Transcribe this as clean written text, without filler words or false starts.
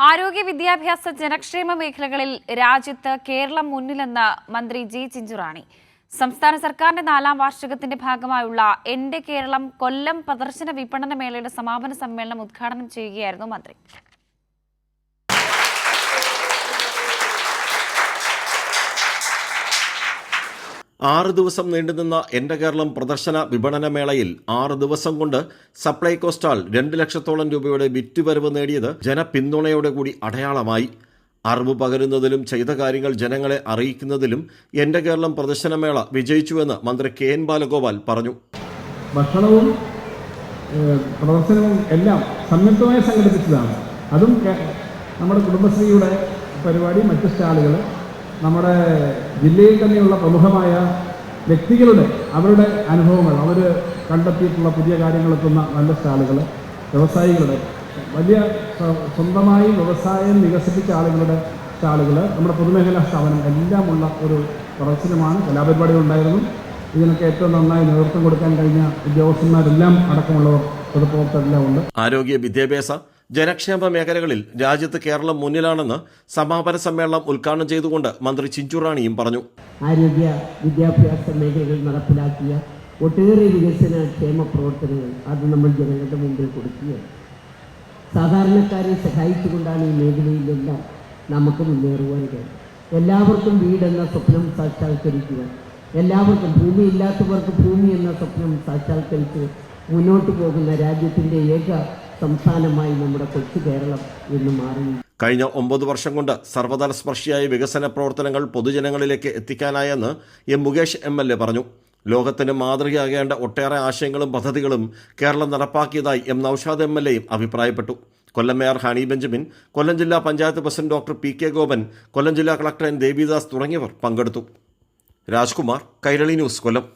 ആരോഗ്യ വിദ്യാഭ്യാസ ജനക്ഷേമ മേഖലകളിൽ രാജ്യത്ത് കേരളം മുന്നിലെന്ന് മന്ത്രി ജി ചിഞ്ചുറാണി. സംസ്ഥാന സർക്കാരിന്റെ 4ാം വാർഷികത്തിന്റെ ഭാഗമായുള്ള എന്റെ കേരളം കൊല്ലം പ്രദർശന വിപണന മേളയുടെ സമാപന സമ്മേളനം ഉദ്ഘാടനം ചെയ്യുകയായിരുന്നു മന്ത്രി. ആറ് ദിവസം നീണ്ടുനിന്ന എന്റെ കേരളം പ്രദർശന വിപണന മേളയിൽ 6 ദിവസം കൊണ്ട് സപ്ലൈകോ സ്റ്റാൾ 2 ലക്ഷത്തോളം രൂപയുടെ വിറ്റുവരവ് നേടിയത് ജനപിന്തുണയോടെ കൂടി അടയാളമായി. അറിവ് പകരുന്നതിലും ചെയ്ത കാര്യങ്ങൾ ജനങ്ങളെ അറിയിക്കുന്നതിലും എന്റെ കേരളം പ്രദർശനമേള വിജയിച്ചുവെന്ന് മന്ത്രി KN ബാലഗോപാൽ പറഞ്ഞു. ഭക്ഷണവും പ്രദർശനവും എല്ലാം സംയുക്തമായി സംഘടിപ്പിച്ചതാണ്. അതും നമ്മുടെ കുടുംബശ്രീയുടെ പരിപാടി, മറ്റ് സ്റ്റാളുകൾ, നമ്മുടെ ജില്ലയിൽ തന്നെയുള്ള പ്രമുഖമായ വ്യക്തികളുടെ അവരുടെ അനുഭവങ്ങൾ, അവർ കണ്ടെത്തിയിട്ടുള്ള പുതിയ കാര്യങ്ങളെത്തുന്ന നല്ല സ്റ്റാളുകൾ, വ്യവസായികളുടെ വലിയ സ്വന്തമായി വ്യവസായം വികസിപ്പിച്ച ആളുകളുടെ സ്റ്റാളുകൾ, നമ്മുടെ പൊതുമേഖലാ സ്ഥാപനം എല്ലാമുള്ള ഒരു പ്രദർശനമാണ്. കലാപരിപാടികളുണ്ടായിരുന്നു. ഇതിനൊക്കെ ഏറ്റവും നന്നായി നേതൃത്വം കൊടുക്കാൻ കഴിഞ്ഞ ഉദ്യോഗസ്ഥന്മാരെല്ലാം അടക്കമുള്ളവർ, പൊതുപ്രവർത്തകരെല്ലാം ഉണ്ട്. ആരോഗ്യ വിദ്യാഭ്യാസ ജനക്ഷേമ മേഖലകളിൽ രാജ്യത്ത് കേരളം മുന്നിലാണെന്ന് സമാപന സമ്മേളനം ഉദ്ഘാടനം ചെയ്തുകൊണ്ട് മന്ത്രി ചിഞ്ചുറാണിയും പറഞ്ഞു. ആരോഗ്യ വിദ്യാഭ്യാസ മേഖലകളിൽ നടപ്പിലാക്കിയ ഒട്ടേറെ വികസന ക്ഷേമ പ്രവർത്തനങ്ങൾ അത് നമ്മൾ ജനങ്ങളുടെ മുമ്പിൽ കൊടുക്കുകയാണ്. സാധാരണക്കാരെ സഹായിച്ചുകൊണ്ടാണ് ഈ മേഖലയിലെല്ലാം നമുക്ക് മുന്നേറുവാൻ കഴിയും. എല്ലാവർക്കും വീടെന്ന സ്വപ്നം സാക്ഷാത്കരിക്കുക, എല്ലാവർക്കും ഭൂമിയില്ലാത്തവർക്ക് ഭൂമി എന്ന സ്വപ്നം സാക്ഷാത്കരിച്ച് മുന്നോട്ട് പോകുന്ന രാജ്യത്തിൻ്റെ ഏക സംസ്ഥാനമായി നമ്മുടെ കൊച്ചു കേരളം ഇന്ന് മാറി. കഴിഞ്ഞ 9 വർഷം കൊണ്ട് സർവ്വതല സ്പർശിയായ വികസന പ്രവർത്തനങ്ങൾ പൊതുജനങ്ങളിലേക്ക് എത്തിക്കാനായെന്ന് മുകേഷ് MLA പറഞ്ഞു. ലോകത്തിന് മാതൃകയാകേണ്ട ഒട്ടേറെ ആശയങ്ങളും പദ്ധതികളും കേരളം നടപ്പാക്കിയതായി നൌഷാദ് MLAയും അഭിപ്രായപ്പെട്ടു. കൊല്ലം മേയർ ഹണി ബെഞ്ചമിൻ, കൊല്ലം ജില്ലാ panchayat president doctor PK Gopan, Kollam ജില്ലാ കളക്ടർ N ദേവിദാസ് തുടങ്ങിയവർ പങ്കെടുത്തു. രാജ്കുമാർ, കൈരളി ന്യൂസ്, കൊല്ലം.